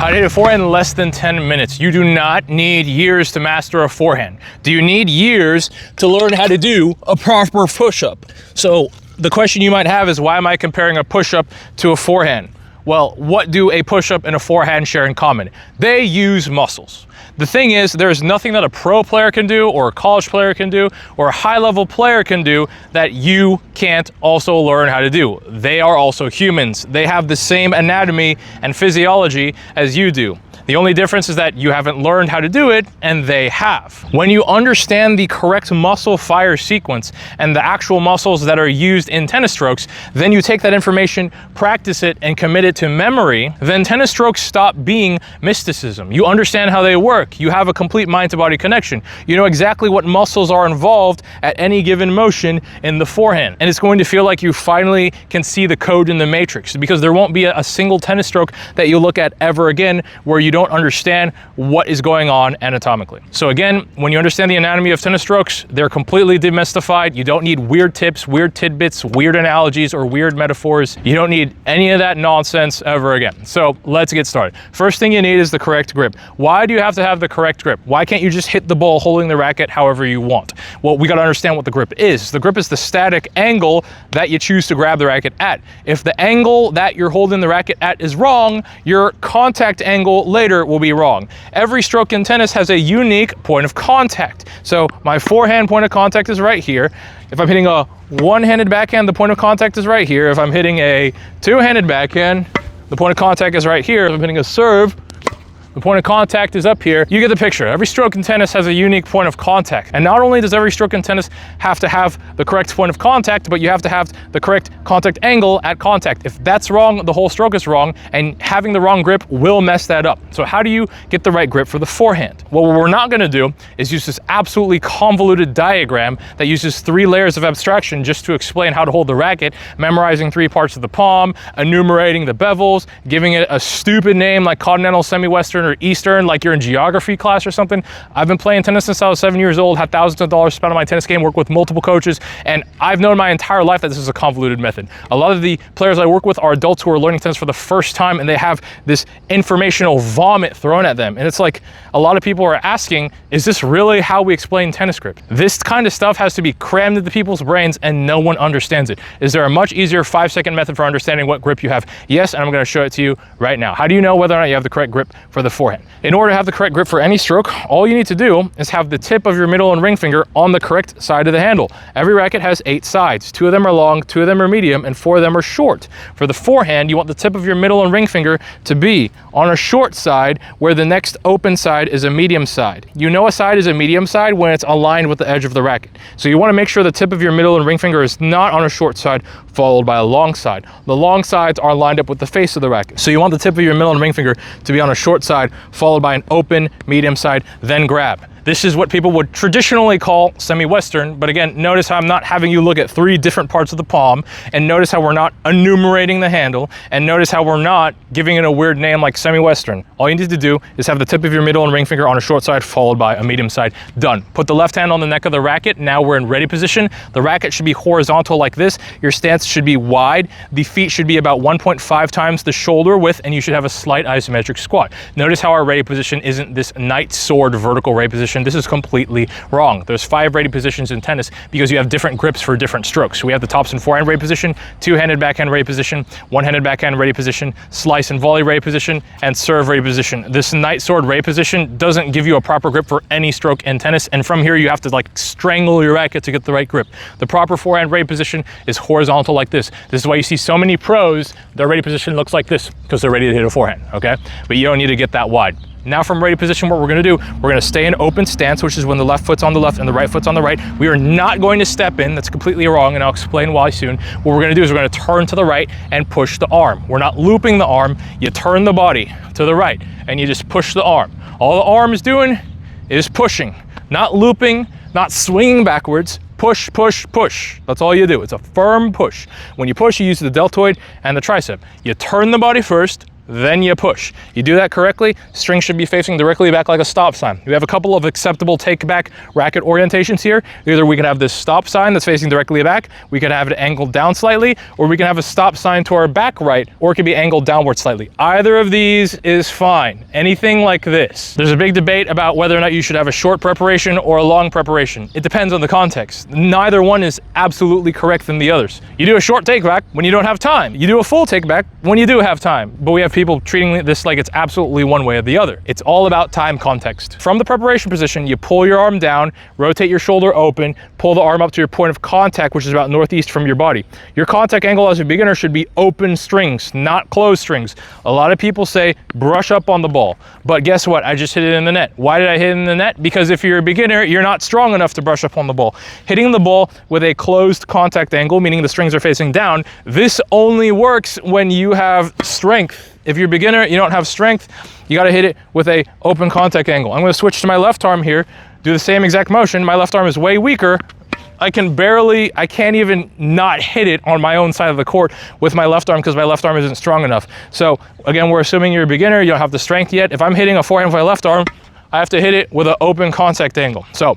How to hit a forehand in less than 10 minutes. You do not need years to master a forehand. Do you need years to learn how to do a proper push-up? So the question you might have is, why am I comparing a push-up to a forehand? Well, what do a push-up and a forehand share in common? They use muscles. The thing is, there's nothing that a pro player can do, or a college player can do, or a high-level player can do that you can't also learn how to do. They are also humans. They have the same anatomy and physiology as you do. The only difference is that you haven't learned how to do it, and they have. When you understand the correct muscle fire sequence and the actual muscles that are used in tennis strokes, then you take that information, practice it, and commit it to memory, then tennis strokes stop being mysticism. You understand how they work. You have a complete mind-to-body connection. You know exactly what muscles are involved at any given motion in the forehand. And it's going to feel like you finally can see the code in the matrix, because there won't be a single tennis stroke that you look at ever again where you don't understand what is going on anatomically. So again, when you understand the anatomy of tennis strokes, they're completely demystified. You don't need weird tips, weird tidbits, weird analogies, or weird metaphors. You don't need any of that nonsense ever again. So let's get started. First thing you need is the correct grip. Why do you have to have the correct grip? Why can't you just hit the ball holding the racket however you want? Well, we got to understand what the grip is. The grip is the static angle that you choose to grab the racket at. If the angle that you're holding the racket at is wrong, your contact angle later will be wrong. Every stroke in tennis has a unique point of contact. So my forehand point of contact is right here. If I'm hitting a one-handed backhand, the point of contact is right here. If I'm hitting a two-handed backhand, the point of contact is right here. If I'm hitting a serve, the point of contact is up here. You get the picture. Every stroke in tennis has a unique point of contact. And not only does every stroke in tennis have to have the correct point of contact, but you have to have the correct contact angle at contact. If that's wrong, the whole stroke is wrong, and having the wrong grip will mess that up. So how do you get the right grip for the forehand? Well, what we're not gonna do is use this absolutely convoluted diagram that uses 3 layers of abstraction just to explain how to hold the racket, memorizing 3 parts of the palm, enumerating the bevels, giving it a stupid name like continental, semi-western, or Eastern, like you're in geography class or something. I've been playing tennis since I was 7 years old, had thousands of dollars spent on my tennis game, worked with multiple coaches, and I've known my entire life that this is a convoluted method. A lot of the players I work with are adults who are learning tennis for the first time, and they have this informational vomit thrown at them. And it's like, a lot of people are asking, is this really how we explain tennis grip? This kind of stuff has to be crammed into people's brains, and no one understands it. Is there a much easier 5-second method for understanding what grip you have? Yes, and I'm gonna show it to you right now. How do you know whether or not you have the correct grip for the forehand? In order to have the correct grip for any stroke, all you need to do is have the tip of your middle and ring finger on the correct side of the handle. Every racket has 8 sides. 2 of them are long, 2 of them are medium, and 4 of them are short. For the forehand, you want the tip of your middle and ring finger to be on a short side, where the next open side is a medium side. You know a side is a medium side when it's aligned with the edge of the racket. So you want to make sure the tip of your middle and ring finger is not on a short side followed by a long side. The long sides are lined up with the face of the racket. So you want the tip of your middle and ring finger to be on a short side followed by an open medium side, then grab. This is what people would traditionally call semi-western, but again, notice how I'm not having you look at 3 different parts of the palm, and notice how we're not enumerating the handle, and notice how we're not giving it a weird name like semi-western. All you need to do is have the tip of your middle and ring finger on a short side followed by a medium side. Done. Put the left hand on the neck of the racket. Now we're in ready position. The racket should be horizontal like this. Your stance should be wide. The feet should be about 1.5 times the shoulder width, and you should have a slight isometric squat. Notice how our ready position isn't this knight sword vertical ready position. This is completely wrong. There's 5 ready positions in tennis because you have different grips for different strokes. So we have the topspin forehand ready position, two-handed backhand ready position, one-handed backhand ready position, slice and volley ready position, and serve ready position. This knight sword ready position doesn't give you a proper grip for any stroke in tennis, and from here you have to like strangle your racket to get the right grip. The proper forehand ready position is horizontal like this. This is why you see so many pros, their ready position looks like this, because they're ready to hit a forehand, okay? But you don't need to get that wide. Now from ready position, what we're gonna do, we're gonna stay in open stance, which is when the left foot's on the left and the right foot's on the right. We are not going to step in, that's completely wrong, and I'll explain why soon. What we're gonna do is we're gonna turn to the right and push the arm. We're not looping the arm, you turn the body to the right and you just push the arm. All the arm is doing is pushing, not looping, not swinging backwards. Push, push, push. That's all you do. It's a firm push. When you push, you use the deltoid and the tricep. You turn the body first, then you push. You do that correctly, string should be facing directly back like a stop sign. We have a couple of acceptable take-back racket orientations here. Either we can have this stop sign that's facing directly back, we can have it angled down slightly, or we can have a stop sign to our back right, or it can be angled downward slightly. Either of these is fine. Anything like this. There's a big debate about whether or not you should have a short preparation or a long preparation. It depends on the context. Neither one is absolutely correct than the others. You do a short take-back when you don't have time. You do a full take-back when you do have time. But we have people treating this like it's absolutely one way or the other. It's all about time context. From the preparation position, you pull your arm down, rotate your shoulder open, pull the arm up to your point of contact, which is about northeast from your body. Your contact angle as a beginner should be open strings, not closed strings. A lot of people say brush up on the ball, but guess what? I just hit it in the net. Why did I hit it in the net? Because if you're a beginner, you're not strong enough to brush up on the ball. Hitting the ball with a closed contact angle, meaning the strings are facing down, this only works when you have strength. If you're a beginner, you don't have strength, you got to hit it with a open contact angle. I'm going to switch to my left arm here, do the same exact motion. My left arm is way weaker. I can't even not hit it on my own side of the court with my left arm because my left arm isn't strong enough. So again, we're assuming you're a beginner, you don't have the strength yet. If I'm hitting a forehand with my left arm, I have to hit it with an open contact angle. So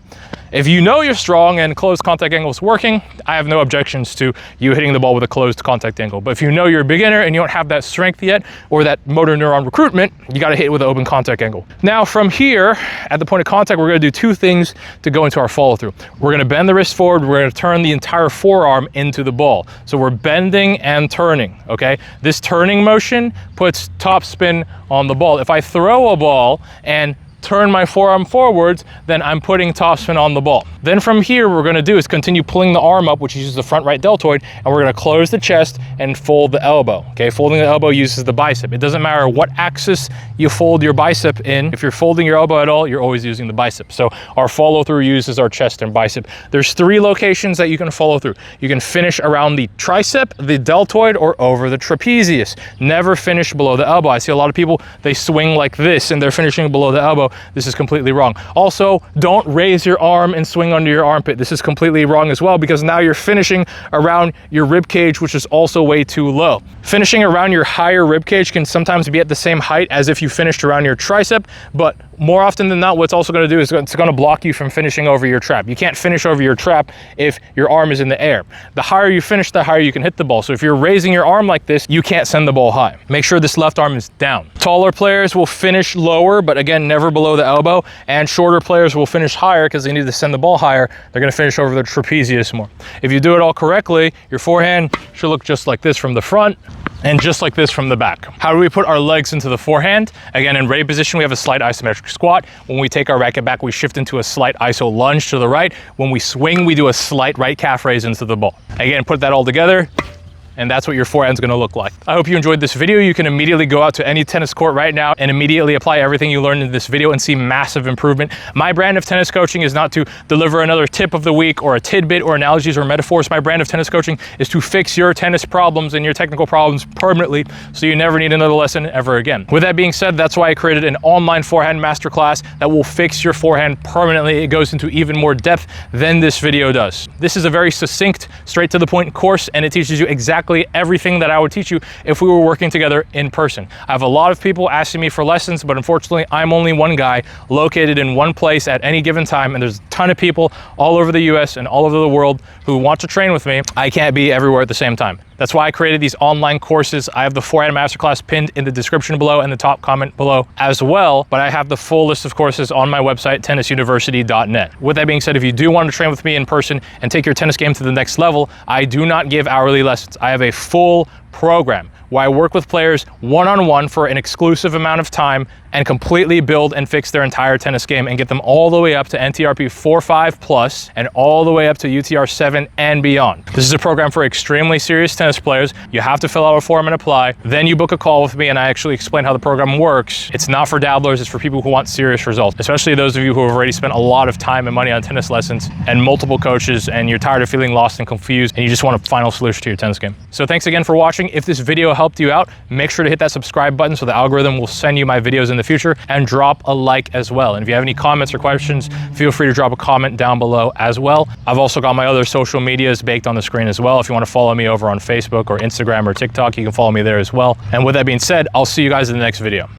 if you know you're strong and closed contact angle is working, I have no objections to you hitting the ball with a closed contact angle. But if you know you're a beginner and you don't have that strength yet or that motor neuron recruitment, you got to hit it with an open contact angle. Now from here, at the point of contact, we're going to do two things to go into our follow through. We're going to bend the wrist forward. We're going to turn the entire forearm into the ball. So we're bending and turning, okay? This turning motion puts top spin on the ball. If I throw a ball and turn my forearm forwards, then I'm putting topspin on the ball. Then from here, what we're gonna do is continue pulling the arm up, which uses the front right deltoid, and we're gonna close the chest and fold the elbow, okay? Folding the elbow uses the bicep. It doesn't matter what axis you fold your bicep in. If you're folding your elbow at all, you're always using the bicep. So our follow through uses our chest and bicep. There's 3 locations that you can follow through. You can finish around the tricep, the deltoid, or over the trapezius. Never finish below the elbow. I see a lot of people, they swing like this and they're finishing below the elbow. This is completely wrong. Also, don't raise your arm and swing under your armpit. This is completely wrong as well, because now you're finishing around your rib cage, which is also way too low. Finishing around your higher rib cage can sometimes be at the same height as if you finished around your tricep, but more often than not, what's also going to do is it's going to block you from finishing over your trap. You can't finish over your trap if your arm is in the air. The higher you finish, the higher you can hit the ball. So if you're raising your arm like this, you can't send the ball high. Make sure this left arm is down. Taller players will finish lower, but again, never below the elbow, and shorter players will finish higher because they need to send the ball higher. They're going to finish over the trapezius more. If you do it all correctly, your forehand should look just like this from the front and just like this from the back. How do we put our legs into the forehand? Again, in ready position, we have a slight isometric squat. When we take our racket back, we shift into a slight iso lunge to the right. When we swing, we do a slight right calf raise into the ball. Again, put that all together, and that's what your forehand's gonna look like. I hope you enjoyed this video. You can immediately go out to any tennis court right now and immediately apply everything you learned in this video and see massive improvement. My brand of tennis coaching is not to deliver another tip of the week or a tidbit or analogies or metaphors. My brand of tennis coaching is to fix your tennis problems and your technical problems permanently, so you never need another lesson ever again. With that being said, that's why I created an online forehand masterclass that will fix your forehand permanently. It goes into even more depth than this video does. This is a very succinct, straight to the point course, and it teaches you exactly everything that I would teach you if we were working together in person. I have a lot of people asking me for lessons, but unfortunately, I'm only one guy located in one place at any given time, and there's a ton of people all over the US and all over the world who want to train with me. I can't be everywhere at the same time. That's why I created these online courses. I have the Forehand Masterclass pinned in the description below and the top comment below as well, but I have the full list of courses on my website, tennisuniversity.net. With that being said, if you do want to train with me in person and take your tennis game to the next level, I do not give hourly lessons. I have a full program where I work with players one-on-one for an exclusive amount of time and completely build and fix their entire tennis game and get them all the way up to NTRP 4.5 plus and all the way up to UTR 7 and beyond. This is a program for extremely serious tennis players. You have to fill out a form and apply. Then you book a call with me and I actually explain how the program works. It's not for dabblers, it's for people who want serious results, especially those of you who have already spent a lot of time and money on tennis lessons and multiple coaches, and you're tired of feeling lost and confused and you just want a final solution to your tennis game. So thanks again for watching. watching. If this video helped you out, make sure to hit that subscribe button so the algorithm will send you my videos in the future, and drop a like as well. And if you have any comments or questions, feel free to drop a comment down below as well. I've also got my other social medias baked on the screen as well. If you want to follow me over on Facebook or Instagram or TikTok, you can follow me there as well. And with that being said, I'll see you guys in the next video.